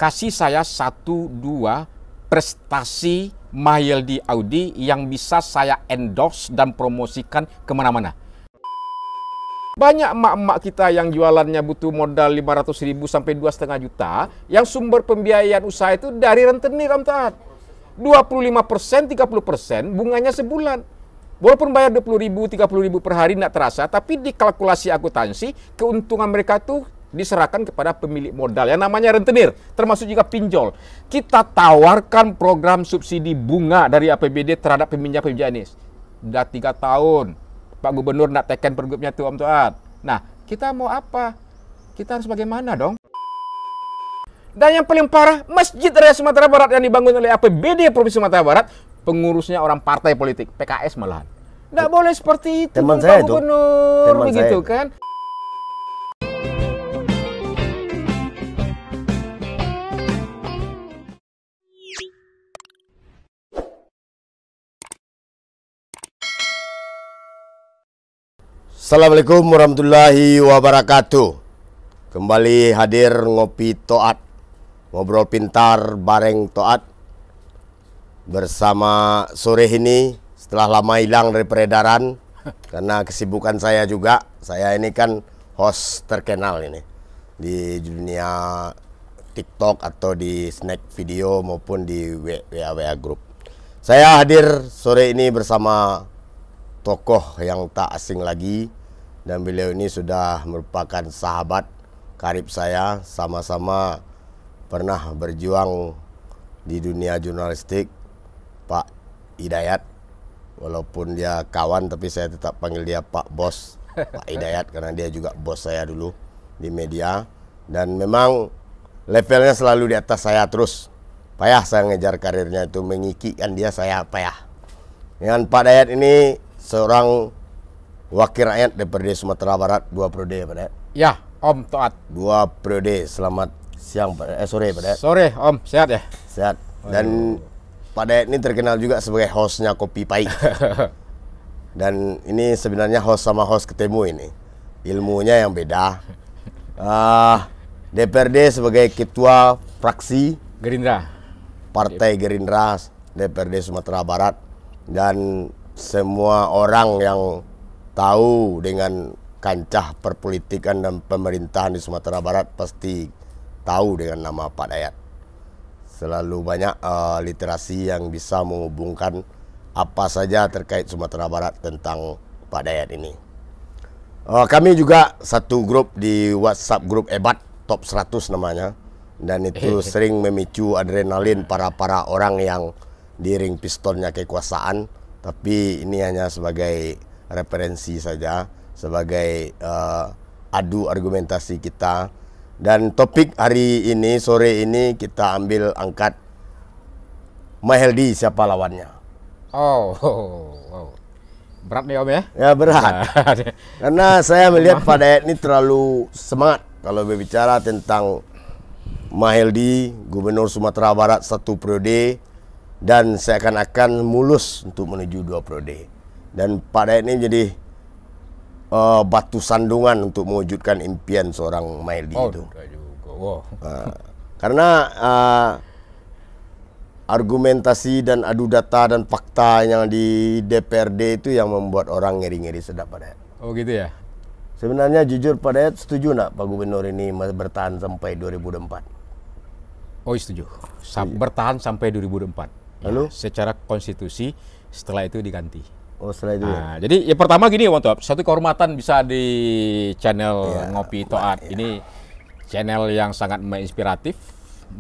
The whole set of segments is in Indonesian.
kasih saya 1-2 prestasi Mahyeldi Audi yang bisa saya endorse dan promosikan kemana-mana. Banyak emak-emak kita yang jualannya butuh modal 500.000 sampai 2,5 juta, yang sumber pembiayaan usaha itu dari rentenir, Om Taat. 25%, 30% bunganya sebulan. Walaupun bayar 20.000, 30.000 per hari tidak terasa, tapi di kalkulasi akuntansi, keuntungan mereka tuh diserahkan kepada pemilik modal yang namanya rentenir, termasuk juga pinjol. Kita tawarkan program subsidi bunga dari APBD terhadap peminjam-peminjam ini. Sudah 3 tahun Pak Gubernur nak teken pergubnya tuh, Om Taat. Nah, kita mau apa? Kita harus bagaimana dong? Dan yang paling parah, Masjid Raya Sumatera Barat yang dibangun oleh APBD Provinsi Sumatera Barat, pengurusnya orang partai politik, PKS malahan. Nggak boleh seperti itu, teman Pak saya Gubernur, begitu kan? Assalamualaikum warahmatullahi wabarakatuh. Kembali hadir ngopi Toat, ngobrol pintar bareng Toat. Bersama sore ini setelah lama hilang dari peredaran karena kesibukan saya juga. Saya ini kan host terkenal ini di dunia TikTok atau di snack video maupun di WA Group. Saya hadir sore ini bersama tokoh yang tak asing lagi, dan beliau ini sudah merupakan sahabat karib saya, sama-sama pernah berjuang di dunia jurnalistik, Pak Hidayat. Walaupun dia kawan, tapi saya tetap panggil dia Pak Bos, Pak Hidayat, karena dia juga bos saya dulu di media. Dan memang levelnya selalu di atas saya terus. Payah saya ngejar karirnya itu, mengikikan dia saya payah. Dengan Pak Hidayat ini seorang wakil rakyat DPRD Sumatera Barat 2 periode ya Pak Dayat? Ya, Om Toat. 2 periode. Selamat siang Pak Dayat. Sore Pak Dayat. Sore, Om. Sehat ya? Sehat. Dan Pak Dayat ini terkenal juga sebagai hostnya Kopi Pahit. Dan ini sebenarnya host sama host ketemu ini. Ilmunya yang beda. DPRD sebagai ketua fraksi Gerindra. Partai Gerindra DPRD Sumatera Barat. Dan semua orang yang tahu dengan kancah perpolitikan dan pemerintahan di Sumatera Barat pasti tahu dengan nama Pak Dayat. Selalu banyak literasi yang bisa menghubungkan apa saja terkait Sumatera Barat tentang Pak Dayat ini. Kami juga satu grup di WhatsApp, grup Ebat Top 100 namanya, dan itu sering memicu adrenalin para orang yang di ring pistonnya kekuasaan. Tapi ini hanya sebagai referensi saja, sebagai adu argumentasi kita. Dan topik hari ini, sore ini, kita ambil angkat Mahyeldi, siapa lawannya. Oh. Berat nih Om ya? Ya berat. Karena saya melihat Pak Dayat ini terlalu semangat kalau berbicara tentang Mahyeldi, Gubernur Sumatera Barat 1 periode, dan seakan-akan mulus untuk menuju 2 periode. Dan Pak Dayat ini jadi batu sandungan untuk mewujudkan impian seorang Mahyeldi itu. Wow. Karena argumentasi dan adu data dan fakta yang di DPRD itu yang membuat orang ngeri-ngeri sedap Pak Dayat. Oh gitu ya? Sebenarnya jujur Pak Dayat, setuju nggak Pak Gubernur ini bertahan sampai 2024? Oh setuju. Bertahan sampai 2024. Lalu? Ya, secara konstitusi, setelah itu diganti. Oh setelah itu ya? Jadi ya pertama gini Om Toat, satu kehormatan bisa di channel Ngopi Toat. Ini channel yang sangat menginspiratif,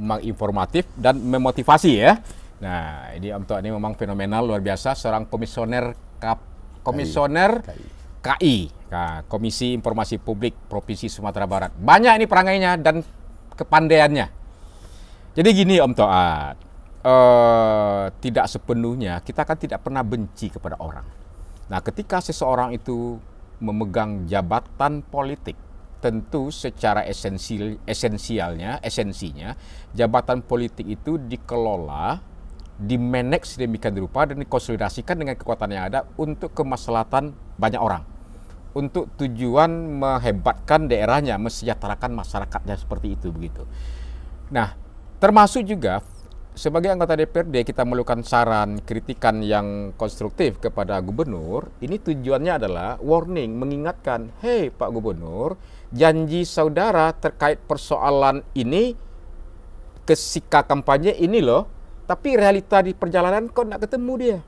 menginformatif, dan memotivasi ya. Nah ini Om Toat ini memang fenomenal, luar biasa. Seorang komisioner KI, Komisi Informasi Publik Provinsi Sumatera Barat. Banyak ini perangainya dan kepandaiannya. Jadi gini Om Toat, tidak sepenuhnya kita kan tidak pernah benci kepada orang. Nah, ketika seseorang itu memegang jabatan politik, tentu secara esensinya jabatan politik itu dikelola, dimanage sedemikian rupa dan dikonsolidasikan dengan kekuatan yang ada untuk kemaslahatan banyak orang, untuk tujuan menghebatkan daerahnya, mesejahterakan masyarakatnya, seperti itu begitu. Nah, Termasuk juga sebagai anggota DPRD kita melakukan saran, kritikan yang konstruktif kepada gubernur. Ini tujuannya adalah warning, mengingatkan, hei Pak Gubernur, janji saudara terkait persoalan ini, ketika kampanye ini loh, tapi realita di perjalanan kok nggak ketemu dia.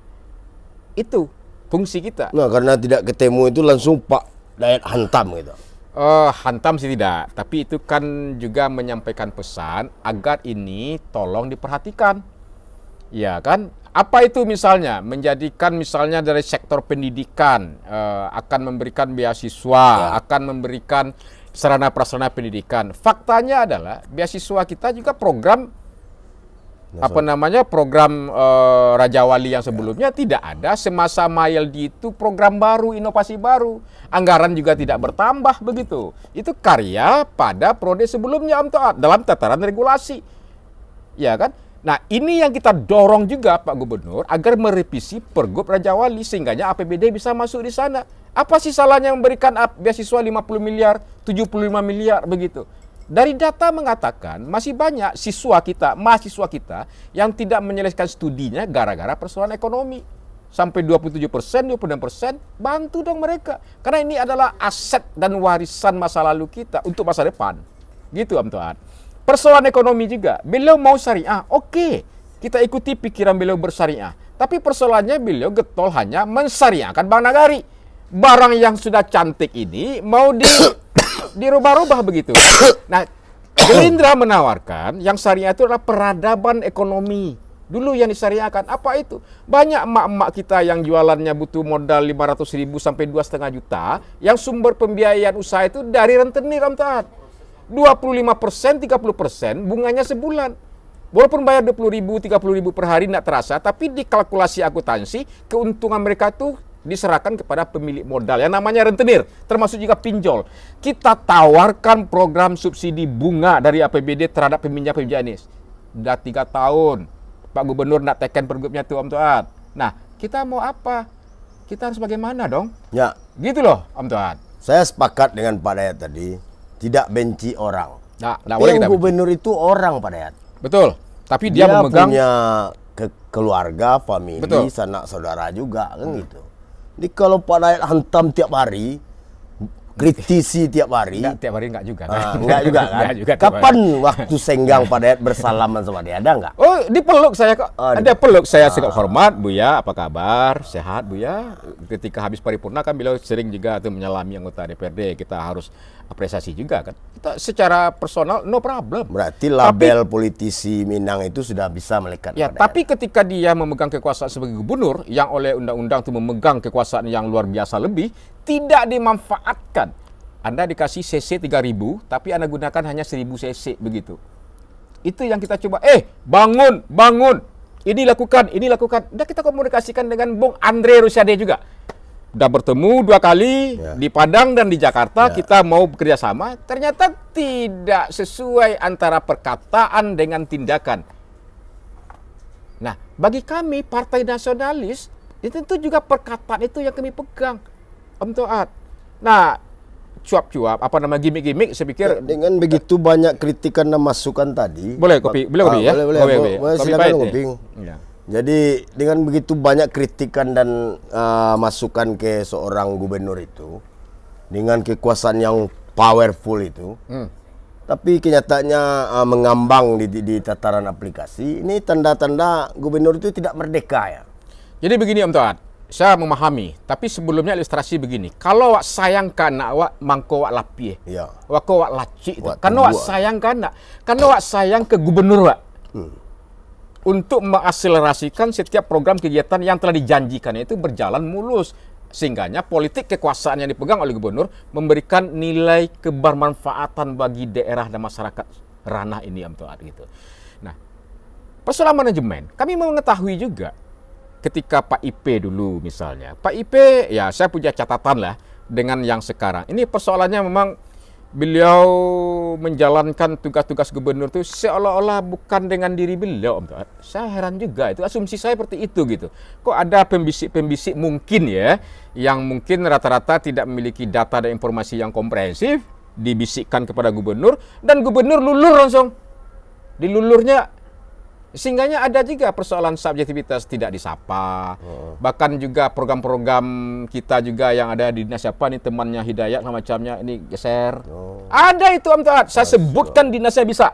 Itu fungsi kita. Nah, karena tidak ketemu itu langsung Pak Dayat hantam gitu. Hantam sih tidak, tapi itu kan juga menyampaikan pesan agar ini tolong diperhatikan. Ya kan? Apa itu misalnya? Menjadikan misalnya dari sektor pendidikan akan memberikan beasiswa, akan memberikan sarana prasarana pendidikan. Faktanya adalah beasiswa kita juga program program Raja Wali yang sebelumnya tidak ada. Semasa Mahyaldi itu program baru, inovasi baru, anggaran juga tidak bertambah begitu. Itu karya pada periode sebelumnya Om Toat dalam tataran regulasi, ya kan? Nah, ini yang kita dorong juga Pak Gubernur agar merevisi Pergub Raja Wali sehingganya APBD bisa masuk di sana. Apa sih salahnya memberikan beasiswa 50 miliar, 75 miliar begitu? Dari data mengatakan masih banyak mahasiswa kita yang tidak menyelesaikan studinya gara-gara persoalan ekonomi. Sampai 27%, 26%, bantu dong mereka. Karena ini adalah aset dan warisan masa lalu kita untuk masa depan. Gitu Om Toat. Persoalan ekonomi juga, beliau mau syariah, oke, kita ikuti pikiran beliau bersyariah. Tapi persoalannya beliau getol hanya mensyariahkan Bank Nagari. Barang yang sudah cantik ini mau dirubah-rubah begitu. Nah, Gerindra menawarkan yang syariah itu adalah peradaban ekonomi. Dulu yang disyariahkan, apa itu? Banyak emak-emak kita yang jualannya butuh modal 500.000 sampai 2,5 juta, yang sumber pembiayaan usaha itu dari rentenir Om Taat. 25%, 30% bunganya sebulan. Walaupun bayar 20.000, 30.000 per hari tidak terasa, tapi di kalkulasi akuntansi, keuntungan mereka itu diserahkan kepada pemilik modal yang namanya rentenir, termasuk juga pinjol. Kita tawarkan program subsidi bunga dari APBD terhadap peminjam-peminjam ini. Sudah 3 tahun Pak Gubernur nak teken pergubnya tuh Om Toat. Nah, kita mau apa? Kita harus bagaimana dong? Ya, gitu loh Om Toat. saya sepakat dengan Pak Dayat tadi, tidak benci orang. Nah, yang gubernur itu orang Pak Dayat. Betul. Tapi dia memegang punya keluarga, famili, betul, sanak saudara juga kan gitu. Jadi kalau Pak Dayat hantam tiap hari, kritisi tiap hari. Tiap hari enggak juga. Enggak juga kan? Enggak juga, kapan waktu senggang Pak Dayat bersalaman sama dia? Ada enggak? Oh, dipeluk saya kok. Ada peluk saya sikap hormat, Buya, apa kabar? Sehat, Buya? Ketika habis paripurna kan beliau sering juga tuh menyalami anggota DPRD. Kita harus apresiasi juga kan. Kita secara personal no problem. Berarti label politisi Minang itu sudah bisa melekat. Ya, tapi ketika dia memegang kekuasaan sebagai gubernur yang oleh undang-undang itu memegang kekuasaan yang luar biasa lebih, tidak dimanfaatkan. Anda dikasih CC 3.000, tapi Anda gunakan hanya 1.000 CC begitu. Itu yang kita coba. Bangun. Ini lakukan. Udah kita komunikasikan dengan Bung Andre Rosiade juga. Udah bertemu 2 kali di Padang dan di Jakarta, kita mau bekerja sama. Ternyata tidak sesuai antara perkataan dengan tindakan. Nah, bagi kami Partai Nasionalis, itu juga perkataan itu yang kami pegang, Om Toat. Nah, cuap-cuap, gimmick-gimmick, saya pikir dengan begitu banyak kritikan dan masukan tadi. Boleh kopi, kopi ya? Boleh, silakan kopi. Ya. Jadi dengan begitu banyak kritikan dan masukan ke seorang gubernur itu, dengan kekuasaan yang powerful itu, tapi kenyataannya mengambang di tataran aplikasi, ini tanda-tanda gubernur itu tidak merdeka ya. Jadi begini Om Toat, saya memahami, tapi sebelumnya ilustrasi begini. Kalau wak sayang kana wak mangko wak lapie, wak wak laci itu. Karena wak sayang kana, karena wak sayang ke gubernur wak. Untuk mengakselerasikan setiap program kegiatan yang telah dijanjikan itu berjalan mulus. Sehingganya politik kekuasaan yang dipegang oleh gubernur memberikan nilai kebermanfaatan bagi daerah dan masyarakat ranah ini Om Toat gitu. Nah, persoalan manajemen, kami mau mengetahui juga ketika Pak IP dulu misalnya. Pak IP, ya saya punya catatan lah dengan yang sekarang. Ini persoalannya memang beliau menjalankan tugas-tugas gubernur itu seolah-olah bukan dengan diri beliau, Om Toat. Saya heran juga, itu asumsi saya seperti itu gitu. Kok ada pembisik-pembisik mungkin ya, yang mungkin rata-rata tidak memiliki data dan informasi yang komprehensif, dibisikkan kepada gubernur, dan gubernur lulur langsung. Dilulurnya sehingganya ada juga persoalan subjektivitas tidak disapa. Bahkan juga program-program kita juga yang ada di dinas siapa nih temannya Hidayat macamnya ini geser. Ada itu Om Taat. Saya sebutkan dinasnya bisa.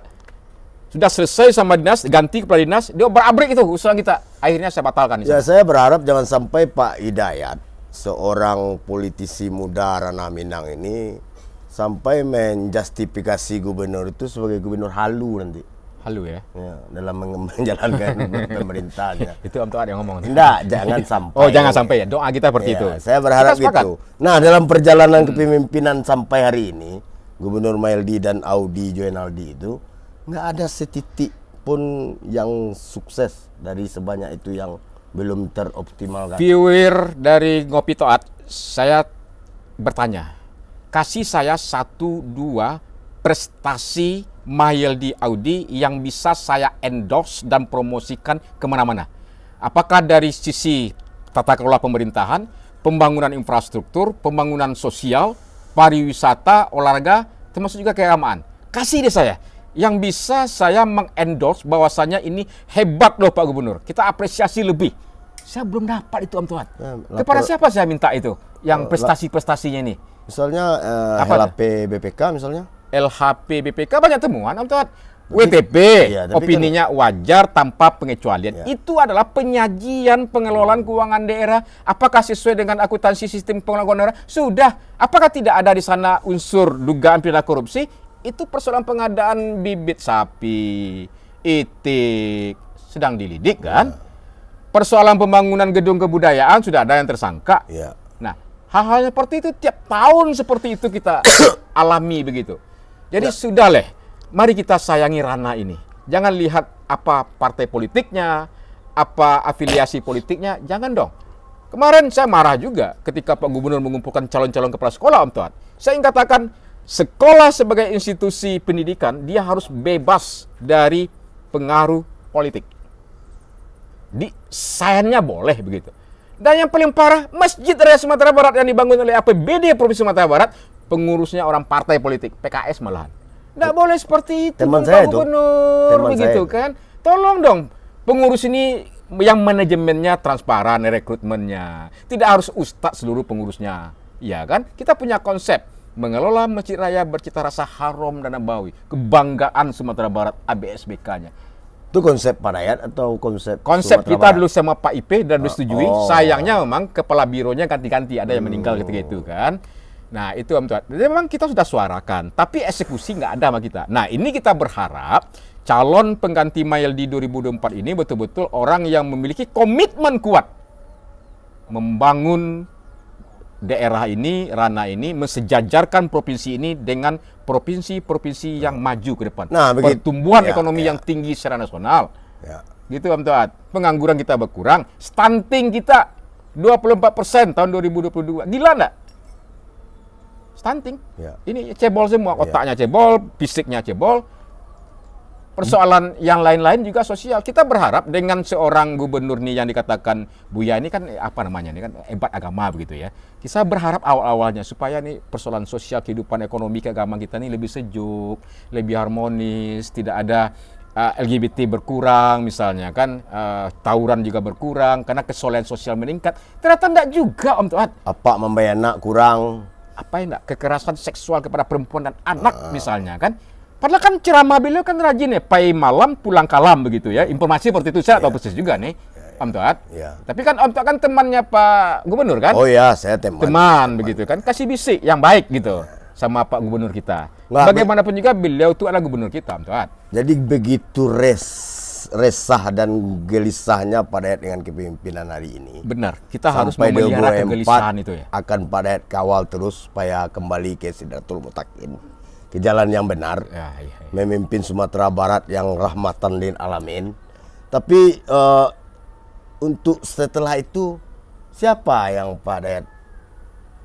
Sudah selesai sama dinas, ganti kepala dinas, dia berabrik itu usulan kita. Akhirnya saya batalkan. Ya, saya berharap jangan sampai Pak Hidayat, seorang politisi muda Ranah Minang ini, sampai menjustifikasi gubernur itu sebagai gubernur halu nanti. Halu ya? Ya, dalam menjalankan pemerintahnya. Itu Om Taat yang ngomong. Tidak, jangan sampai. Oh, jangan sampai ya. Doa kita seperti itu. Saya berharap gitu. Nah, dalam perjalanan kepemimpinan sampai hari ini, Gubernur Maeldi dan Audi Joynaldi itu nggak ada setitik pun yang sukses dari sebanyak itu yang belum teroptimalkan. Viewer dari Ngopi Toat, saya bertanya, kasih saya 1-2 prestasi Maeldi Audi yang bisa saya endorse dan promosikan kemana-mana. Apakah dari sisi tata kelola pemerintahan, pembangunan infrastruktur, pembangunan sosial, pariwisata, olahraga, termasuk juga keagamaan. Kasih deh saya yang bisa saya mengendorse bahwasanya ini hebat loh Pak Gubernur. Kita apresiasi lebih. Saya belum dapat itu Om Tuan. Kepada siapa saya minta itu? Yang prestasi-prestasinya ini. Misalnya LHP BPK misalnya. LHP BPK banyak temuan Om Tuan. WTP, iya, opininya wajar tanpa pengecualian. Ya. Itu adalah penyajian pengelolaan keuangan daerah. Apakah sesuai dengan akuntansi sistem pengelolaan daerah? Sudah. Apakah tidak ada di sana unsur dugaan pidana korupsi? Itu persoalan pengadaan bibit sapi, itik, sedang dilidik kan? Ya. Persoalan pembangunan gedung kebudayaan sudah ada yang tersangka. Ya. Nah, hal-hal seperti itu tiap tahun seperti itu kita alami begitu. Jadi sudah leh, mari kita sayangi ranah ini. Jangan lihat apa partai politiknya, apa afiliasi politiknya, jangan dong. Kemarin saya marah juga ketika Pak Gubernur mengumpulkan calon-calon kepala sekolah Om Tuan. Saya ingin katakan, sekolah sebagai institusi pendidikan, dia harus bebas dari pengaruh politik. Sayangnya boleh begitu. Dan yang paling parah, Masjid Raya Sumatera Barat yang dibangun oleh APBD Provinsi Sumatera Barat, pengurusnya orang partai politik, PKS malahan. Nggak boleh seperti itu, teman Pak saya Gubernur, begitu kan? Tolong dong, pengurus ini yang manajemennya transparan, rekrutmennya. Tidak harus ustadz seluruh pengurusnya, ya kan? Kita punya konsep, mengelola Masjid Raya bercita rasa haram dan nabawi, kebanggaan Sumatera Barat ABSBK-nya. Itu konsep Pak Dayat atau konsep kita dulu sama Pak IP dan disetujui. Sayangnya memang kepala bironya ganti-ganti, ada yang meninggal ketika itu kan. Nah itu Om Tuan, memang kita sudah suarakan, tapi eksekusi nggak ada sama kita. Nah ini kita berharap calon pengganti Maeldi 2024 ini betul-betul orang yang memiliki komitmen kuat membangun daerah ini, ranah ini, mensejajarkan provinsi ini dengan provinsi-provinsi yang maju ke depan. Nah, pertumbuhan ekonomi yang tinggi secara nasional. Ya. Gitu Om Tuan. Pengangguran kita berkurang, stunting kita 24% tahun 2022. Gila nggak? Stunting. Ya. Ini cebol semua, otaknya cebol, fisiknya cebol. Persoalan yang lain-lain juga sosial. Kita berharap dengan seorang gubernur nih yang dikatakan Buya ini kan apa namanya ini kan hebat agama begitu ya. Kita berharap awal-awalnya supaya nih persoalan sosial, kehidupan ekonomi keagamaan kita ini lebih sejuk, lebih harmonis, tidak ada LGBT berkurang misalnya kan, tawuran juga berkurang karena kesolehan sosial meningkat. Ternyata enggak juga Om Tuhan. Apa membayar anak kurang? Apa enggak, kekerasan seksual kepada perempuan dan anak misalnya kan. Padahal kan ceramah beliau kan rajin ya, pai malam pulang kalam begitu ya. Informasi seperti itu saya tahu persis juga nih, Om Tuat. Tapi kan Om Tuat kan temannya Pak Gubernur kan? Oh iya, saya teman begitu kan, kasih bisik yang baik gitu sama Pak Gubernur kita. Bagaimanapun juga beliau itu adalah gubernur kita, Om Tuat. Jadi begitu resah dan gelisahnya Pak Dayat dengan kepemimpinan hari ini. Benar, kita harus memelihara kegelisahan itu ya. Akan Pak Dayat kawal terus supaya kembali ke Sidratul Mustaqim, ke jalan yang benar, memimpin Sumatera Barat yang rahmatan lil alamin. Tapi untuk setelah itu siapa yang Pak Dayat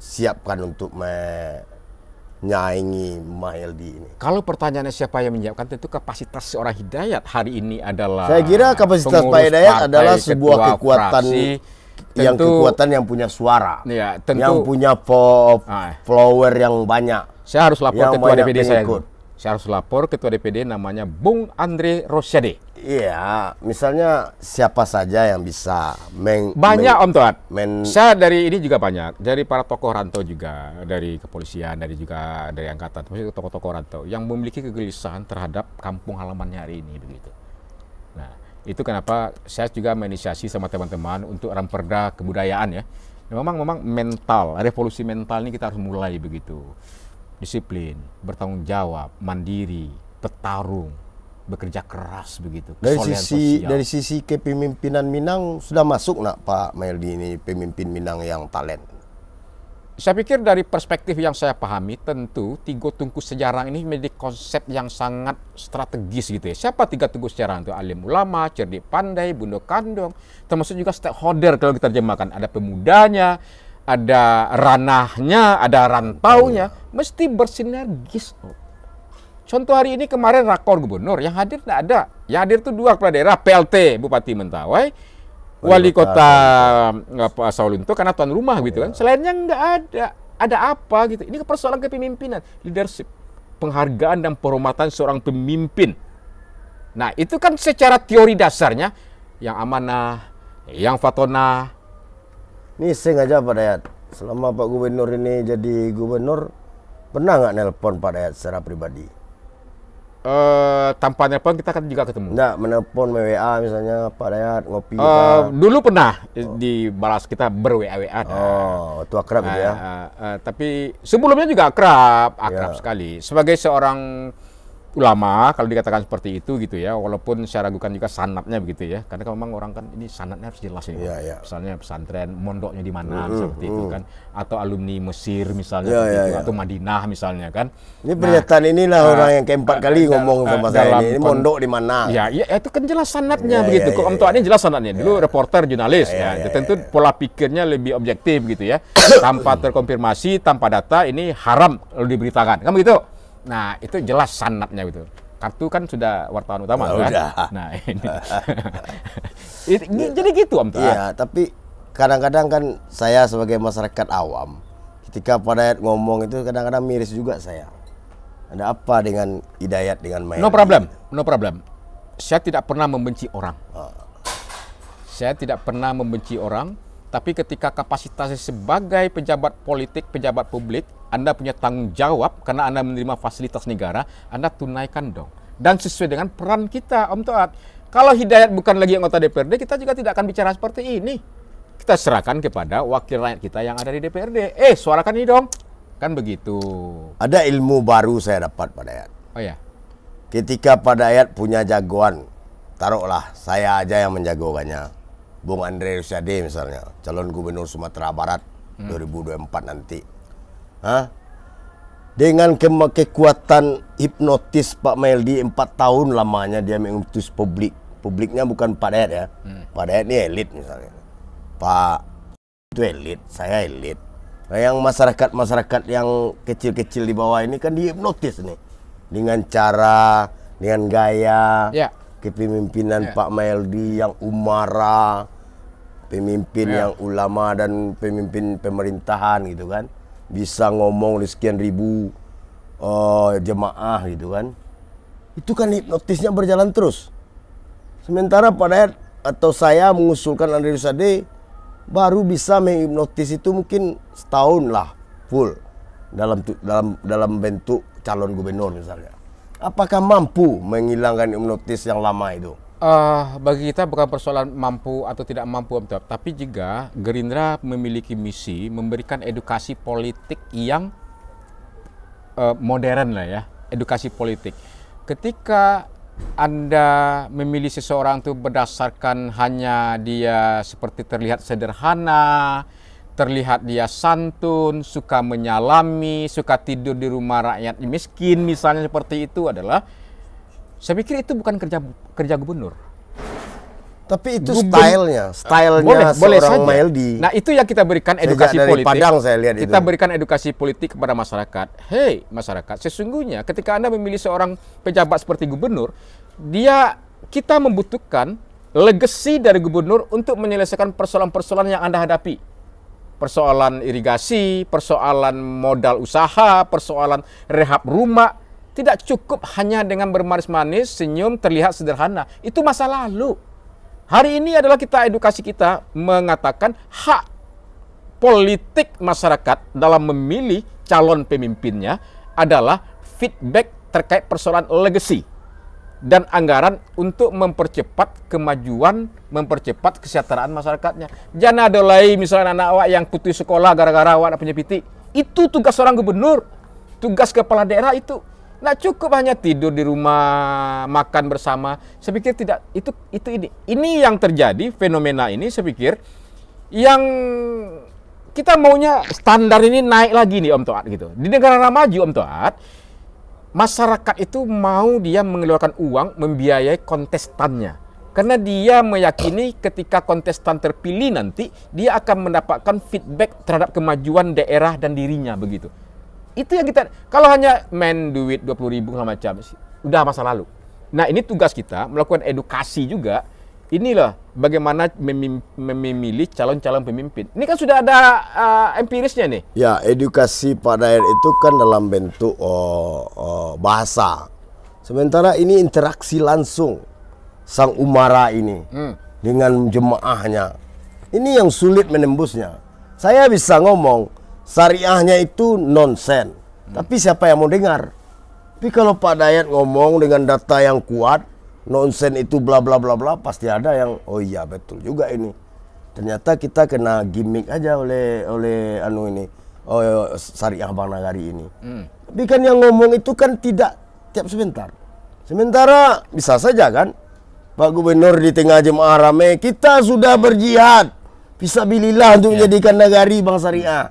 siapkan untuk menyaingi Maeldi ini? Kalau pertanyaannya siapa yang menyiapkan, tentu kapasitas seorang Hidayat hari ini adalah. Saya kira kapasitas Pak Hidayat adalah sebuah kekuatan yang punya suara, yang punya follower yang banyak. Saya harus lapor ketua DPD saya. Saya harus lapor ketua DPD namanya Bung Andre Rosiade. Iya, misalnya siapa saja yang bisa banyak Om Toat. men- Saya dari ini juga banyak, dari para tokoh rantau juga, dari kepolisian, dari juga dari angkatan, maksudnya tokoh-tokoh rantau yang memiliki kegelisahan terhadap kampung halamannya hari ini begitu. Nah, itu kenapa saya juga menginisiasi sama teman-teman untuk ramperda kebudayaan ya. Memang mental, revolusi mental ini kita harus mulai begitu. Disiplin, bertanggung jawab, mandiri, bertarung, bekerja keras begitu. dari sisi kepemimpinan Minang sudah masuk nak Pak Maildi ini pemimpin Minang yang talent. Saya pikir dari perspektif yang saya pahami, tentu Tiga Tungku Sejarah ini menjadi konsep yang sangat strategis gitu ya. Siapa Tiga Tungku Sejarah itu? Alim ulama, cerdik pandai, bundo kandong, termasuk juga stakeholder kalau kita terjemahkan. Ada pemudanya, ada ranahnya, ada rantaunya, mesti bersinergis. Contoh hari ini kemarin rakor gubernur, yang hadir tidak ada. Yang hadir itu 2 kepala daerah, PLT Bupati Mentawai, Wali Kota Pak Saulunto karena tuan rumah gitu kan. Selainnya nggak ada. Ada apa gitu? Ini persoalan kepemimpinan, leadership, penghargaan dan penghormatan seorang pemimpin. Nah itu kan secara teori dasarnya yang amanah, yang fatonah. Nising aja Pak Dayat, selama Pak Gubernur ini jadi gubernur, pernah nggak nelpon Pak Dayat secara pribadi? Tanpa nelpon kita kan juga ketemu. Nggak, menelpon WA misalnya Pak Dayat ngopi. Dulu pernah dibalas kita ber-WA-WA. Oh, itu akrab gitu ya. Tapi sebelumnya juga akrab Ya. sekali. Sebagai seorang ulama, kalau dikatakan seperti itu gitu ya, walaupun saya ragukan juga sanadnya begitu ya, karena memang orang kan ini sanadnya harus jelas ya. Ya. Misalnya pesantren, mondoknya di mana seperti itu kan, atau alumni Mesir misalnya Ya, seperti ya, itu, ya. atau Madinah misalnya kan. Ini pernyataan inilah orang yang keempat kali ngomong sama saya dalam ini mondok di mana? Ya, itu kan jelas sanadnya Ya, begitu. ya, Kok Om Tua ini jelas sanadnya. Dulu reporter, jurnalis, Ya, itu tentu pola pikirnya lebih objektif gitu ya. Tanpa terkonfirmasi, tanpa data, ini haram kalau diberitakan. Kan begitu? Nah, itu jelas sanadnya gitu. Kartu kan sudah wartawan utama kan. Udah. Nah, ini. Jadi gitu Om Tua. Iya, tapi kadang-kadang kan saya sebagai masyarakat awam, ketika Pak Dayat ngomong itu kadang-kadang miris juga saya. Ada apa dengan Hidayat dengan Maildi? No problem. Saya tidak pernah membenci orang. Saya tidak pernah membenci orang, tapi ketika kapasitasnya sebagai pejabat politik, pejabat publik, Anda punya tanggung jawab karena Anda menerima fasilitas negara, Anda tunaikan dong. Dan sesuai dengan peran kita, Om Toat. Kalau Hidayat bukan lagi anggota DPRD, kita juga tidak akan bicara seperti ini. Kita serahkan kepada wakil rakyat kita yang ada di DPRD. Suarakan ini dong. Kan begitu. Ada ilmu baru saya dapat Pak Dayat. Oh ya. Ketika Pak Dayat punya jagoan, taruhlah saya aja yang menjagokannya. Bung Andre Rosiade misalnya, calon gubernur Sumatera Barat 2024 nanti. Dengan kekuatan hipnotis Pak Maildi 4 tahun lamanya dia mengutus publik. Publiknya bukan Pak Dayat ya. Pak Dayat ini elit misalnya. Pak itu elit, saya elit. Nah, yang masyarakat yang kecil-kecil di bawah ini kan dihipnotis nih. Dengan cara, dengan gaya, kepemimpinan Pak Maildi yang umara, pemimpin yang ulama dan pemimpin pemerintahan gitu kan. Bisa ngomong di sekian ribu jemaah gitu kan. Itu kan hipnotisnya berjalan terus. Sementara Pak Dayat atau saya mengusulkan Andre Rosiade baru bisa menghipnotis itu mungkin setahun lah full dalam bentuk calon gubernur misalnya. Apakah mampu menghilangkan hipnotis yang lama itu? Bagi kita bukan persoalan mampu atau tidak mampu, tapi juga Gerindra memiliki misi memberikan edukasi politik yang modern lah ya, edukasi politik. Ketika Anda memilih seseorang itu berdasarkan hanya dia seperti terlihat sederhana, terlihat dia santun, suka menyalami, suka tidur di rumah rakyat miskin misalnya seperti itu adalah, saya pikir itu bukan kerja gubernur. Tapi itu stylenya boleh seorang saja. Maildi. Nah itu yang kita berikan edukasi dari politik. Padang saya lihat kita itu. berikan edukasi politik kepada masyarakat. Hei masyarakat, sesungguhnya ketika Anda memilih seorang pejabat seperti gubernur, kita membutuhkan legacy dari gubernur untuk menyelesaikan persoalan-persoalan yang Anda hadapi. Persoalan irigasi, persoalan modal usaha, persoalan rehab rumah. Tidak cukup hanya dengan bermanis-manis, senyum, terlihat sederhana. Itu masa lalu. Hari ini adalah kita edukasi kita mengatakan hak politik masyarakat dalam memilih calon pemimpinnya adalah feedback terkait persoalan legacy dan anggaran untuk mempercepat kemajuan, mempercepat kesejahteraan masyarakatnya. Jangan ada lagi misalnya anak awak yang putus sekolah gara-gara awak punya pitik. Itu tugas seorang gubernur, tugas kepala daerah itu. Nggak cukup hanya tidur di rumah, makan bersama. Saya pikir tidak, itu ini. Ini yang terjadi, fenomena ini saya pikir yang kita maunya standar ini naik lagi nih Om Toat gitu. Di negara maju Om Toat, masyarakat itu mau dia mengeluarkan uang membiayai kontestannya. Karena dia meyakini ketika kontestan terpilih nanti, dia akan mendapatkan feedback terhadap kemajuan daerah dan dirinya begitu. Itu yang kita, kalau hanya main duit 20.000 segala macam, udah masa lalu. Nah ini tugas kita, melakukan edukasi juga. Inilah bagaimana memilih calon-calon pemimpin. Ini kan sudah ada empirisnya nih. Ya, edukasi Pak Dayat itu kan dalam bentuk bahasa. Sementara ini interaksi langsung sang umara ini dengan jemaahnya. Ini yang sulit menembusnya. Saya bisa ngomong syariahnya itu nonsen, tapi siapa yang mau dengar? Tapi kalau Pak Dayat ngomong dengan data yang kuat, nonsen itu bla bla bla bla, pasti ada yang oh iya betul juga ini. Ternyata kita kena gimmick aja oleh syariah Bang Nagari ini. Tapi kan yang ngomong itu kan tidak tiap sebentar. Sementara bisa saja kan Pak Gubernur di tengah jemaah ramai, kita sudah berjihad fisabilillah untuk menjadikan Nagari Bang Syariah.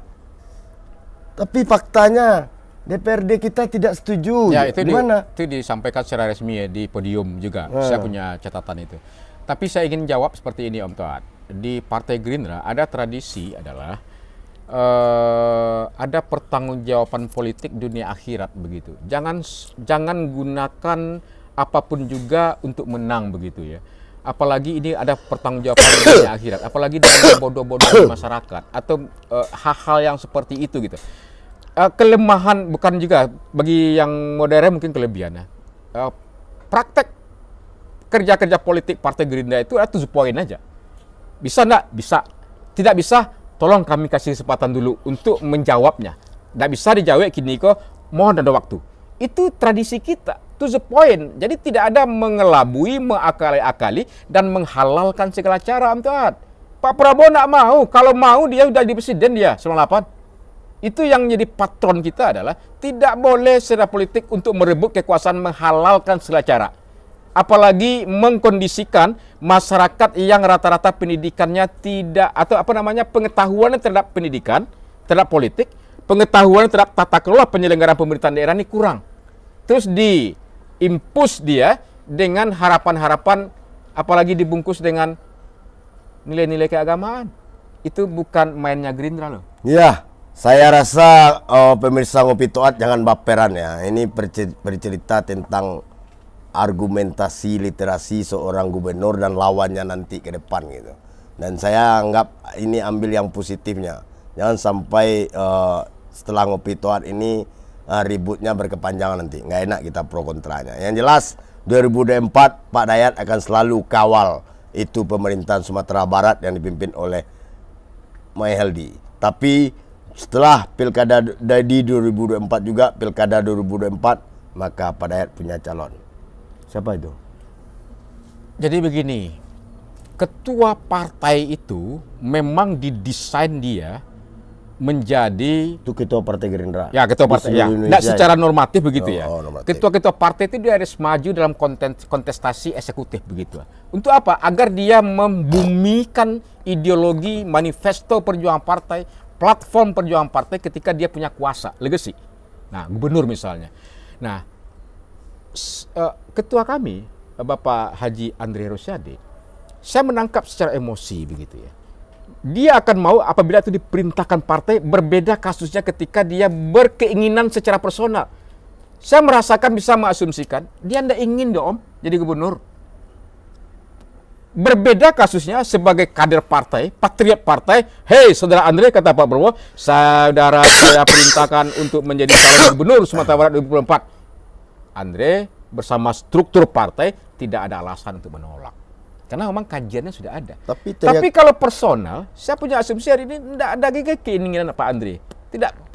Tapi faktanya DPRD kita tidak setuju. Ya, itu gimana? Itu disampaikan secara resmi ya di podium juga. Saya punya catatan itu. Tapi saya ingin jawab seperti ini Om Toat. Di Partai Gerindra ada tradisi adalah ada pertanggungjawaban politik dunia akhirat begitu. Jangan gunakan apapun juga untuk menang begitu ya. Apalagi ini ada pertanggungjawaban dunia akhirat. Apalagi dengan bodoh-bodoh di masyarakat atau hal-hal yang seperti itu gitu. Kelemahan bukan juga bagi yang modern mungkin kelebihannya. Praktek kerja-kerja politik Partai Gerindra itu ada 7 poin aja. Bisa enggak? Bisa. Tidak bisa, tolong kami kasih kesempatan dulu untuk menjawabnya. Tidak bisa dijawab kini kok, mohon ada waktu. Itu tradisi kita, 7 poin. Jadi tidak ada mengelabui, mengakali-akali dan menghalalkan segala cara Om Toat. Pak Prabowo enggak mau. Kalau mau dia sudah di presiden dia 98. Itu yang jadi patron kita adalah tidak boleh secara politik untuk merebut kekuasaan, menghalalkan segala cara. Apalagi mengkondisikan masyarakat yang rata-rata pendidikannya tidak, atau pengetahuan terhadap pendidikan, terhadap politik, pengetahuan terhadap tata kelola penyelenggaraan pemerintahan daerah ini kurang. Terus diimpus dia dengan harapan-harapan, apalagi dibungkus dengan nilai-nilai keagamaan. Itu bukan mainnya Gerindra loh. Ya. Saya rasa pemirsa Ngopi Toat jangan baperan ya. Ini bercerita tentang argumentasi literasi seorang gubernur dan lawannya nanti ke depan gitu. Dan saya anggap ini ambil yang positifnya. Jangan sampai setelah Ngopi Toat ini ributnya berkepanjangan nanti. Nggak enak kita pro kontranya. Yang jelas 2024 Pak Dayat akan selalu kawal itu pemerintahan Sumatera Barat yang dipimpin oleh Mahyeldi. Tapi setelah pilkada di 2024 juga, pilkada 2024, maka Pak Dayat punya calon. Siapa itu? Jadi begini, ketua partai itu memang didesain dia menjadi itu ketua Partai Gerindra. Ya, ketua partai ya. Tidak secara normatif begitu ya. Normatif. Ketua-ketua partai itu dia harus maju dalam kontestasi eksekutif begitu. Untuk apa? Agar dia membumikan ideologi, manifesto perjuangan partai, platform perjuangan partai ketika dia punya kuasa, legacy. Nah, gubernur misalnya. Nah, ketua kami, Bapak Haji Andre Rosiade, saya menangkap secara emosi begitu ya. Dia akan mau apabila itu diperintahkan partai, berbeda kasusnya ketika dia berkeinginan secara personal. Saya merasakan bisa mengasumsikan, dia tidak ingin dong Om jadi gubernur. Berbeda kasusnya sebagai kader partai, patriot partai. Hei, saudara Andre, kata Pak Prabowo, saudara saya perintahkan untuk menjadi calon gubernur Sumatera Barat 2024. Andre bersama struktur partai tidak ada alasan untuk menolak. Karena memang kajiannya sudah ada. Tapi kalau personal, saya punya asumsi hari ini tidak ada keinginan Pak Andre.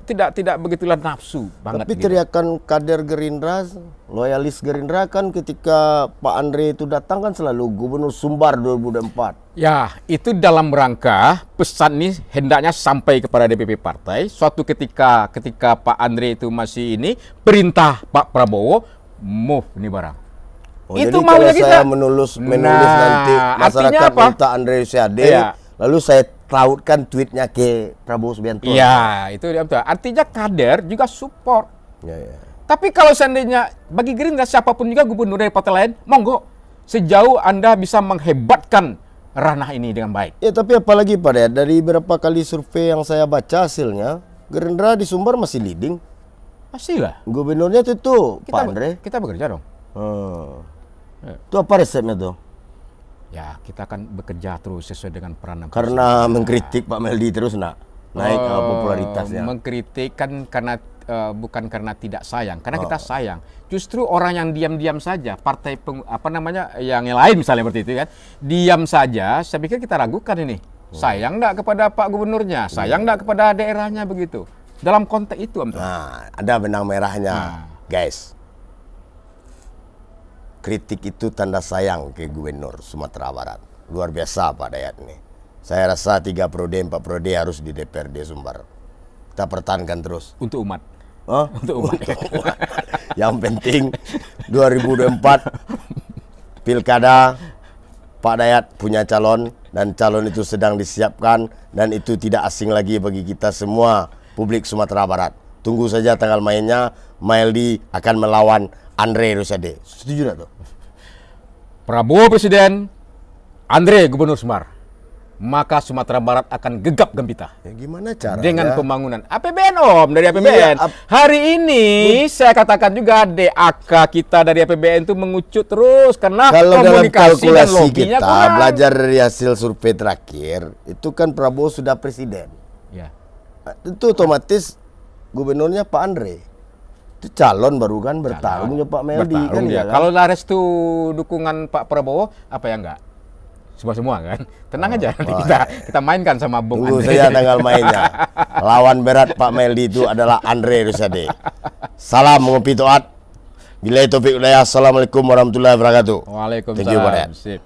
Tidak begitulah nafsu banget. Tapi gitu. teriakan kader Gerindra, loyalis Gerindra kan ketika Pak Andre itu datang kan selalu Gubernur Sumbar 2004. Ya, itu dalam rangka pesan ini hendaknya sampai kepada DPP partai. Suatu ketika Pak Andre itu masih ini, perintah Pak Prabowo, move ini barang. Oh, itu jadi maunya kalau kita. saya menulis nanti masyarakat minta Andre Rosiade, lalu saya tautkan tweetnya ke Prabowo Subianto. Iya, itu dia. Artinya kader juga support. Ya. Tapi kalau seandainya bagi Gerindra siapapun juga gubernur dari partai lain, monggo. Sejauh Anda bisa menghebatkan ranah ini dengan baik. Ya, tapi apalagi Pak Dayat, dari beberapa kali survei yang saya baca hasilnya, Gerindra di Sumbar masih leading. Pastilah. Gubernurnya itu Pak Andre. Kita bekerja dong. Itu apa resepnya tuh? Ya, kita akan bekerja terus sesuai dengan peranan. Karena mengkritik Pak Meldi terus naik popularitasnya. Mengkritik kan karena bukan karena tidak sayang, karena kita sayang. Justru orang yang diam-diam saja, partai yang lain misalnya seperti itu kan, diam saja, saya pikir kita ragukan ini. Sayang enggak kepada Pak Gubernurnya, sayang enggak kepada daerahnya begitu. Dalam konteks itu, Om. Nah, ada benang merahnya, guys. Kritik itu tanda sayang ke Gubernur Sumatera Barat. Luar biasa Pak Dayat nih. Saya rasa 3 periode, 4 periode harus di DPRD Sumbar. Kita pertahankan terus. Untuk umat. Untuk umat. Yang penting 2024 Pilkada, Pak Dayat punya calon dan calon itu sedang disiapkan dan itu tidak asing lagi bagi kita semua publik Sumatera Barat. Tunggu saja tanggal mainnya. Maildi akan melawan Andre Rosiade. Setuju tidak tuh? Prabowo Presiden, Andre Gubernur Sumbar. Maka Sumatera Barat akan gegap gempita. Ya, gimana caranya? Dengan pembangunan APBN, Om, dari APBN. Iya, hari ini saya katakan juga DAK kita dari APBN itu mengucut terus karena kalau dalam komunikasi dan kalkulasi loginya kita kurang. belajar dari hasil survei terakhir, itu kan Prabowo sudah presiden. Ya. Itu otomatis gubernurnya Pak Andre. Itu calon baru kan bertarungnya Pak Meldi kan ya. Kan? Kalau ada restu dukungan Pak Prabowo, apa ya enggak? Semua kan. Tenang aja nanti kita mainkan sama Bung Tunggu Andre. saja tanggal mainnya. Lawan berat Pak Meldi itu adalah Andre Rosiade. Salam mengopi taat. Bila taufiq hidayah. Assalamualaikum warahmatullahi wabarakatuh. Waalaikumsalam. Thank you, Pak Dayat. Sip.